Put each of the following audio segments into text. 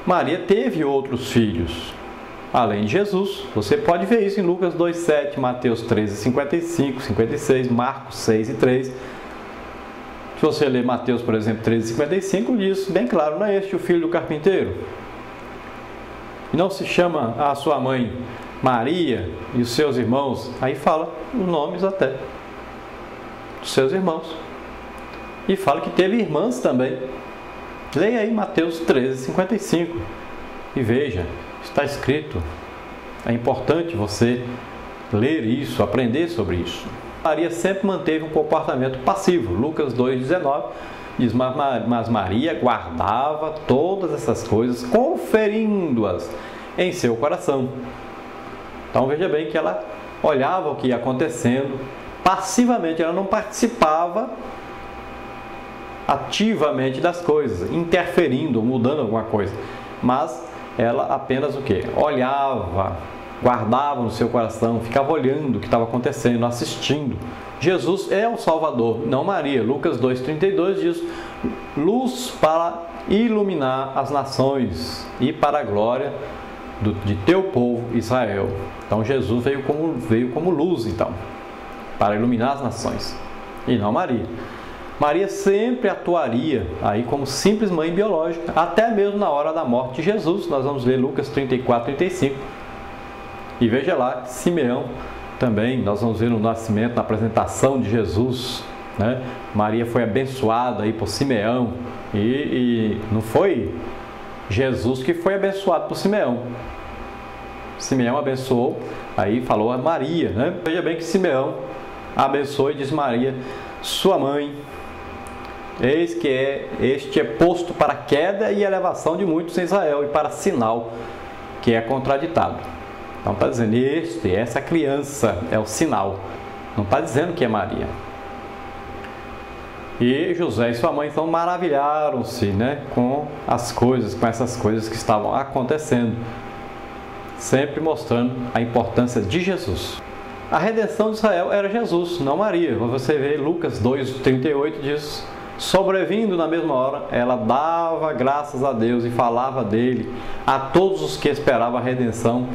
Maria teve outros filhos, além de Jesus. Você pode ver isso em Lucas 2,7, Mateus 13,55, 56, Marcos 6,3. Se você ler Mateus, por exemplo, 13,55, diz bem claro: não é este o filho do carpinteiro? E não se chama a sua mãe Maria e os seus irmãos? Aí fala os nomes até dos seus irmãos. E fala que teve irmãs também. Leia aí Mateus 13,55 e veja, está escrito. É importante você ler isso, aprender sobre isso. Maria sempre manteve um comportamento passivo. Lucas 2,19 diz: mas Maria guardava todas essas coisas, conferindo-as em seu coração. Então veja bem que ela olhava o que ia acontecendo passivamente, ela não participava ativamente das coisas, interferindo, mudando alguma coisa, mas ela apenas o quê? Olhava, guardava no seu coração, ficava olhando o que estava acontecendo, assistindo. Jesus é o Salvador, não Maria. Lucas 2,32 diz: luz para iluminar as nações e para a glória de teu povo Israel. Então Jesus veio como luz, então, para iluminar as nações, e não Maria. Maria sempre atuaria aí como simples mãe biológica, até mesmo na hora da morte de Jesus. Nós vamos ler Lucas 34:35. E veja lá, Simeão também, nós vamos ver no nascimento, na apresentação de Jesus, né? Maria foi abençoada aí por Simeão, e não foi Jesus que foi abençoado por Simeão. Simeão abençoou, aí falou a Maria, né? Veja bem que Simeão abençoou e diz: Maria, sua mãe, eis que este é posto para a queda e elevação de muitos em Israel, e para sinal que é contraditado. Então está dizendo, essa criança é o sinal, não está dizendo que é Maria. E José e sua mãe então maravilharam-se, né, com essas coisas que estavam acontecendo, sempre mostrando a importância de Jesus. A redenção de Israel era Jesus, não Maria. Você vê Lucas 2,38 diz: sobrevindo na mesma hora, ela dava graças a Deus e falava dele a todos os que esperavam a redenção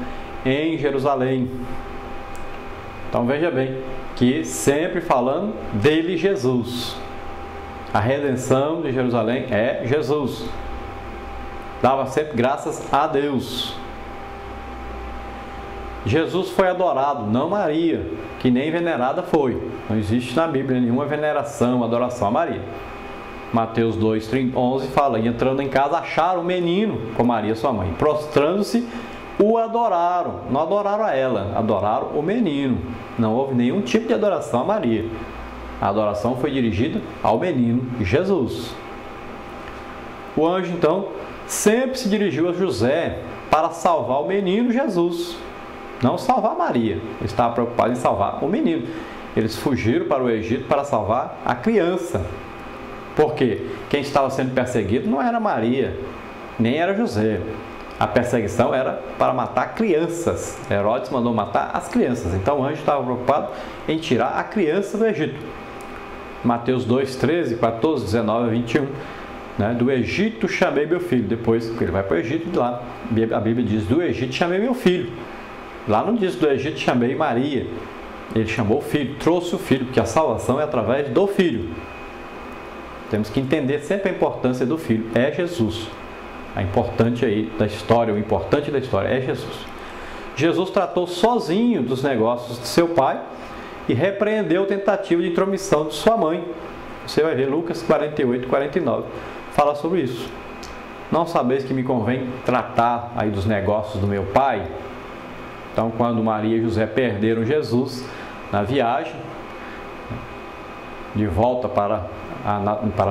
em Jerusalém. Então veja bem, que sempre falando dele, Jesus. A redenção de Jerusalém é Jesus. Dava sempre graças a Deus. Jesus foi adorado, não Maria, que nem venerada foi. Não existe na Bíblia nenhuma veneração, adoração a Maria. Mateus 2,11 fala: e entrando em casa acharam o menino com Maria sua mãe, prostrando-se, o adoraram. Não adoraram a ela, adoraram o menino. Não houve nenhum tipo de adoração a Maria. A adoração foi dirigida ao menino Jesus. O anjo então sempre se dirigiu a José para salvar o menino Jesus, não salvar Maria. Ele estava preocupado em salvar o menino. Eles fugiram para o Egito para salvar a criança. Porque quem estava sendo perseguido não era Maria, nem era José. A perseguição era para matar crianças. Herodes mandou matar as crianças. Então o anjo estava preocupado em tirar a criança do Egito. Mateus 2,13, 14, 19 a 21. Né? Do Egito chamei meu filho. Depois ele vai para o Egito, lá a Bíblia diz: do Egito chamei meu filho. Lá não diz do Egito chamei Maria. Ele chamou o filho, trouxe o filho, porque a salvação é através do filho. Temos que entender sempre a importância do filho. É Jesus. A importante aí da história, o importante da história é Jesus. Jesus tratou sozinho dos negócios de seu pai e repreendeu a tentativa de intromissão de sua mãe. Você vai ver Lucas 48, 49. Fala sobre isso. Não sabeis que me convém tratar aí dos negócios do meu pai? Então, quando Maria e José perderam Jesus na viagem de volta para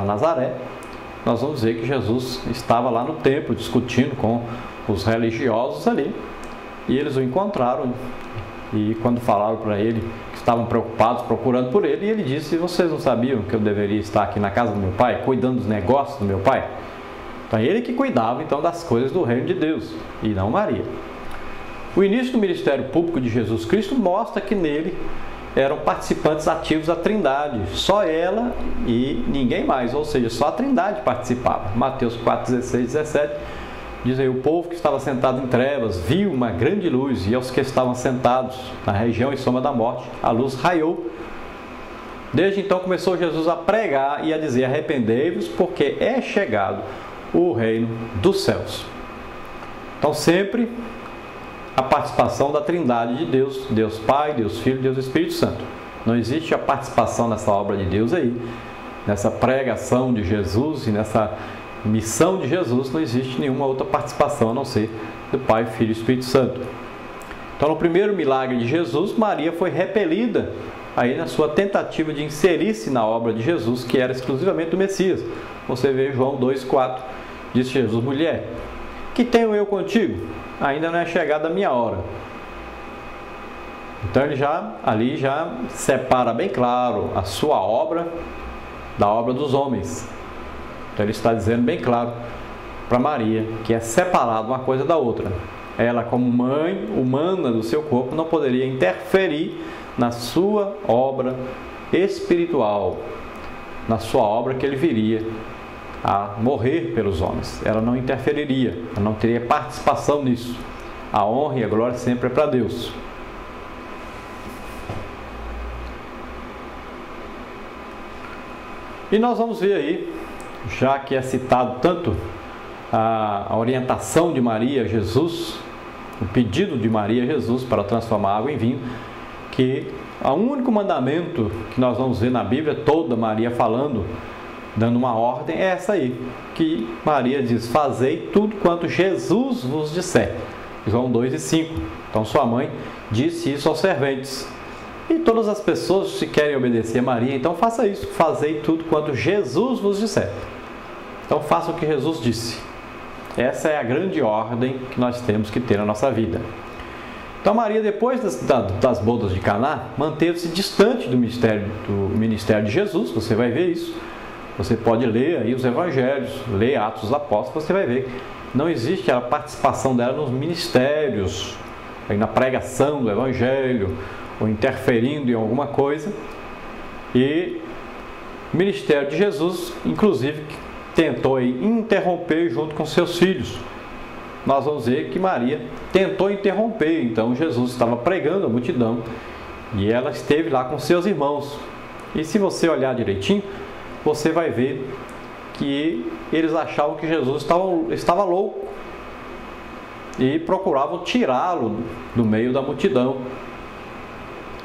Nazaré, nós vamos ver que Jesus estava lá no templo discutindo com os religiosos ali, e eles o encontraram, e quando falaram para ele que estavam preocupados, procurando por ele, e ele disse: vocês não sabiam que eu deveria estar aqui na casa do meu pai, cuidando dos negócios do meu pai? Então ele que cuidava então das coisas do reino de Deus, e não Maria. O início do ministério público de Jesus Cristo mostra que nele eram participantes ativos da Trindade, só ela e ninguém mais, ou seja, só a Trindade participava. Mateus 4, 16, 17 diz aí, o povo que estava sentado em trevas viu uma grande luz, e aos que estavam sentados na região e sombra da morte, a luz raiou. Desde então começou Jesus a pregar e a dizer: arrependei-vos, porque é chegado o reino dos céus. Então sempre a participação da Trindade de Deus, Deus Pai, Deus Filho, Deus Espírito Santo. Não existe a participação nessa obra de Deus aí, nessa pregação de Jesus e nessa missão de Jesus, não existe nenhuma outra participação a não ser do Pai, Filho e Espírito Santo. Então, no primeiro milagre de Jesus, Maria foi repelida aí na sua tentativa de inserir-se na obra de Jesus, que era exclusivamente do Messias. Você vê João 2,4, disse Jesus: mulher, que tenho eu contigo? Ainda não é chegada a minha hora. Então ele ali já separa bem claro a sua obra da obra dos homens. Então ele está dizendo bem claro para Maria que é separado uma coisa da outra. Ela, como mãe humana do seu corpo, não poderia interferir na sua obra espiritual, na sua obra que ele viria a morrer pelos homens. Ela não interferiria, ela não teria participação nisso. A honra e a glória sempre é para Deus. E nós vamos ver aí, já que é citado tanto a orientação de Maria a Jesus, o pedido de Maria a Jesus para transformar água em vinho, que o único mandamento que nós vamos ver na Bíblia toda, Maria falando, dando uma ordem, é essa aí, que Maria diz: fazei tudo quanto Jesus vos disser. João 2,5. Então sua mãe disse isso aos serventes. E todas as pessoas, se querem obedecer a Maria, então faça isso, fazei tudo quanto Jesus vos disser. Então faça o que Jesus disse. Essa é a grande ordem que nós temos que ter na nossa vida. Então Maria, depois das bodas de Caná, manteve-se distante do ministério de Jesus. Você vai ver isso. Você pode ler aí os evangelhos, ler Atos dos Apóstolos, você vai ver que não existe a participação dela nos ministérios, aí na pregação do evangelho, ou interferindo em alguma coisa. E o ministério de Jesus, inclusive, tentou aí interromper junto com seus filhos. Nós vamos ver que Maria tentou interromper. Então Jesus estava pregando a multidão e ela esteve lá com seus irmãos. E se você olhar direitinho, você vai ver que eles achavam que Jesus estava louco e procuravam tirá-lo do meio da multidão.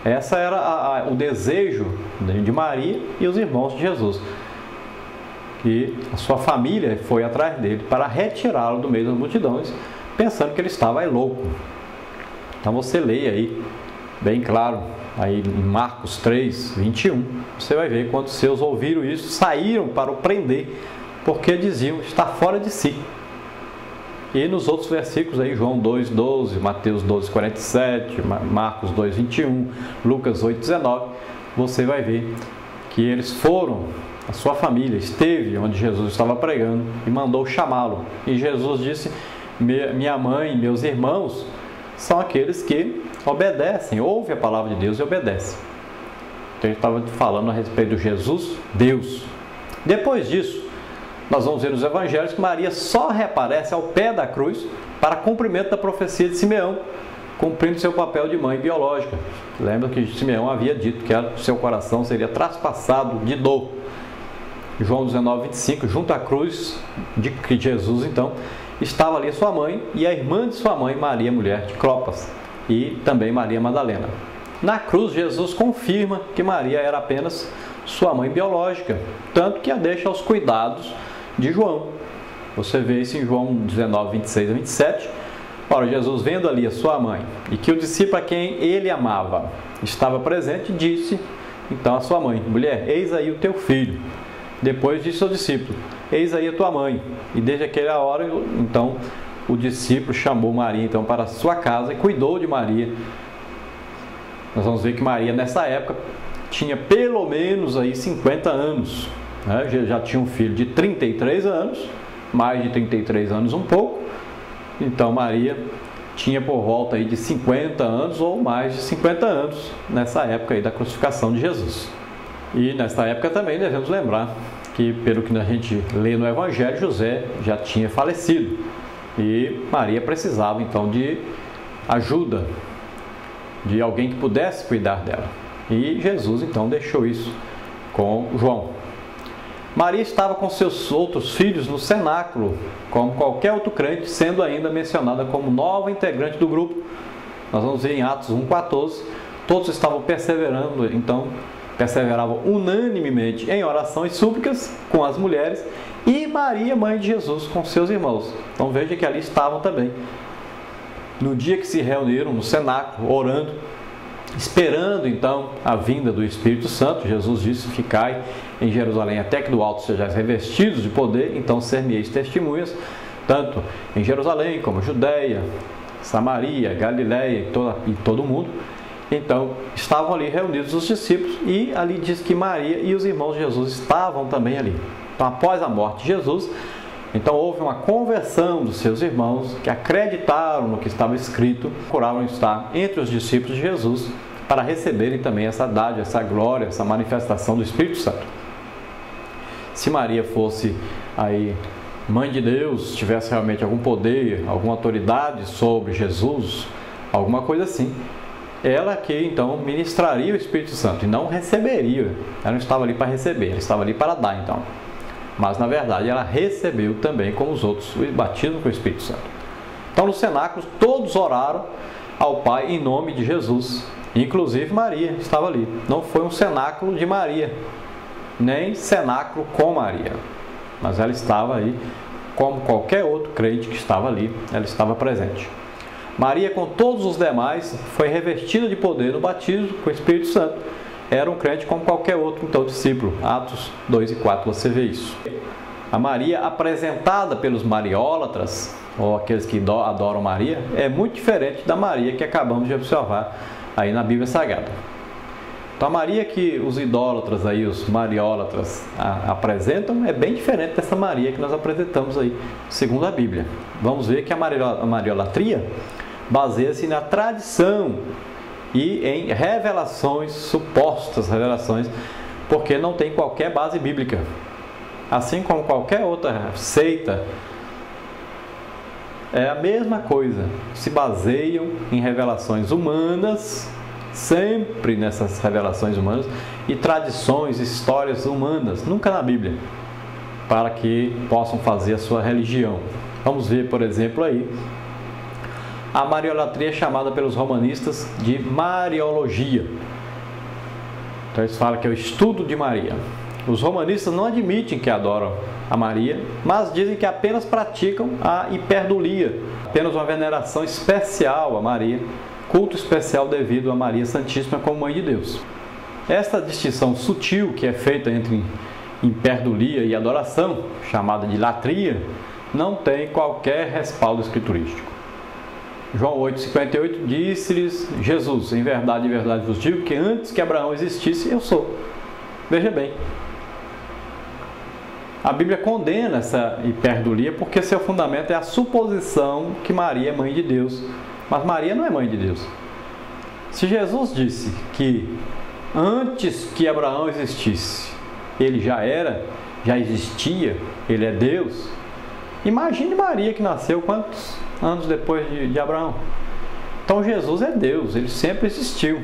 Essa era o desejo de Maria e os irmãos de Jesus. E a sua família foi atrás dele para retirá-lo do meio das multidões, pensando que ele estava louco. Então você leia aí, bem claro, aí em Marcos 3, 21, você vai ver quando seus ouviram isso, saíram para o prender, porque diziam: está fora de si. E nos outros versículos aí, João 2,12, Mateus 12,47, Marcos 2,21, Lucas 8,19, você vai ver que eles foram, a sua família esteve onde Jesus estava pregando e mandou chamá-lo. E Jesus disse: minha mãe e meus irmãos são aqueles que obedecem, ouvem a palavra de Deus e obedecem. Então ele estava falando a respeito do Jesus, Deus. Depois disso, nós vamos ver nos evangelhos que Maria só reaparece ao pé da cruz para cumprimento da profecia de Simeão, cumprindo seu papel de mãe biológica. Lembra que Simeão havia dito que seu coração seria traspassado de dor. João 19,25, junto à cruz de Jesus, então, estava ali sua mãe e a irmã de sua mãe, Maria, mulher de Clopas, e também Maria Madalena. Na cruz, Jesus confirma que Maria era apenas sua mãe biológica, tanto que a deixa aos cuidados de João. Você vê isso em João 19, 26 a 27. Ora, Jesus, vendo ali a sua mãe e que o discípulo a quem ele amava estava presente, disse então a sua mãe: mulher, eis aí o teu filho. Depois disse ao discípulo: eis aí a tua mãe. E desde aquela hora, então, o discípulo chamou Maria então para a sua casa e cuidou de Maria. Nós vamos ver que Maria, nessa época, tinha pelo menos aí 50 anos. Né? Já tinha um filho de 33 anos, mais de 33 anos um pouco. Então Maria tinha por volta aí de 50 anos ou mais de 50 anos nessa época aí da crucificação de Jesus. E nessa época também devemos lembrar que, pelo que a gente lê no Evangelho, José já tinha falecido. E Maria precisava então de ajuda, de alguém que pudesse cuidar dela. E Jesus então deixou isso com João. Maria estava com seus outros filhos no cenáculo, como qualquer outro crente, sendo ainda mencionada como nova integrante do grupo. Nós vamos ver em Atos 1,14, todos estavam perseverando, então perseveravam unanimemente em oração e súplicas com as mulheres e Maria, mãe de Jesus, com seus irmãos. Então veja que ali estavam também. No dia que se reuniram no cenáculo, orando, esperando então a vinda do Espírito Santo, Jesus disse: ficai em Jerusalém até que do alto sejais revestidos de poder, então ser-me-eis testemunhas, tanto em Jerusalém como Judeia, Samaria, Galiléia e todo o mundo. Então estavam ali reunidos os discípulos e ali diz que Maria e os irmãos de Jesus estavam também ali. Então após a morte de Jesus, então houve uma conversão dos seus irmãos que acreditaram no que estava escrito, procuraram estar entre os discípulos de Jesus para receberem também essa dádiva, essa glória, essa manifestação do Espírito Santo. Se Maria fosse aí mãe de Deus, tivesse realmente algum poder, alguma autoridade sobre Jesus, alguma coisa assim, ela que então ministraria o Espírito Santo e não receberia. Ela não estava ali para receber, ela estava ali para dar então. Mas na verdade ela recebeu também, como os outros, o batismo com o Espírito Santo. Então no cenáculo todos oraram ao Pai em nome de Jesus, inclusive Maria estava ali. Não foi um cenáculo de Maria, nem cenáculo com Maria, mas ela estava aí como qualquer outro crente que estava ali, ela estava presente. Maria, com todos os demais, foi revestida de poder no batismo com o Espírito Santo. Era um crente como qualquer outro, então, discípulo. Atos 2 e 4 você vê isso. A Maria apresentada pelos mariólatras, ou aqueles que adoram Maria, é muito diferente da Maria que acabamos de observar aí na Bíblia Sagrada. Então a Maria que os idólatras aí, os mariólatras apresentam, é bem diferente dessa Maria que nós apresentamos aí, segundo a Bíblia. Vamos ver que a mariolatria baseia-se na tradição e em revelações, supostas revelações, porque não tem qualquer base bíblica. Assim como qualquer outra seita, é a mesma coisa, se baseiam em revelações humanas, sempre nessas revelações humanas, e tradições, histórias humanas, nunca na Bíblia, para que possam fazer a sua religião. Vamos ver, por exemplo, aí, a mariolatria é chamada pelos romanistas de mariologia. Então eles falam que é o estudo de Maria. Os romanistas não admitem que adoram a Maria, mas dizem que apenas praticam a hiperdulia, apenas uma veneração especial a Maria, culto especial devido a Maria Santíssima como Mãe de Deus. Esta distinção sutil que é feita entre hiperdulia e adoração, chamada de latria, não tem qualquer respaldo escriturístico. João 8,58 disse-lhes Jesus: em verdade vos digo que antes que Abraão existisse, eu sou. Veja bem, a Bíblia condena essa hiperdulia porque seu fundamento é a suposição que Maria é mãe de Deus. Mas Maria não é mãe de Deus. Se Jesus disse que antes que Abraão existisse, ele já existia, ele é Deus, imagine Maria que nasceu quantos anos depois de Abraão? Então Jesus é Deus, ele sempre existiu.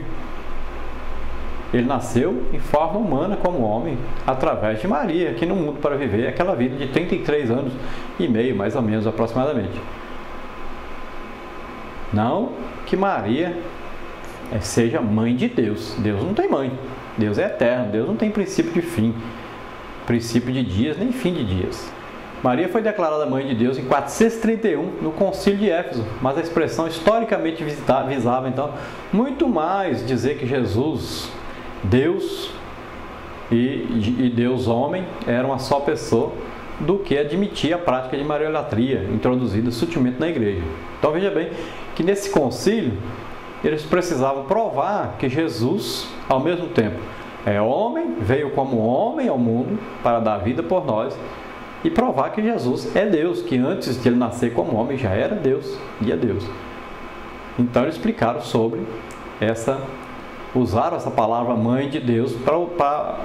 Ele nasceu em forma humana como homem, através de Maria, aqui no mundo para viver aquela vida de 33 anos e meio, mais ou menos, aproximadamente. Não que Maria seja mãe de Deus. Deus não tem mãe. Deus é eterno. Deus não tem princípio de fim, princípio de dias, nem fim de dias. Maria foi declarada mãe de Deus em 431 no Concílio de Éfeso, mas a expressão historicamente visava então muito mais dizer que Jesus, Deus e Deus homem, era uma só pessoa, do que admitir a prática de mariolatria introduzida sutilmente na igreja. Então veja bem que nesse concílio eles precisavam provar que Jesus, ao mesmo tempo, é homem, veio como homem ao mundo para dar vida por nós, e provar que Jesus é Deus, que antes de ele nascer como homem já era Deus e é Deus. Então eles explicaram sobre usaram essa palavra mãe de Deus para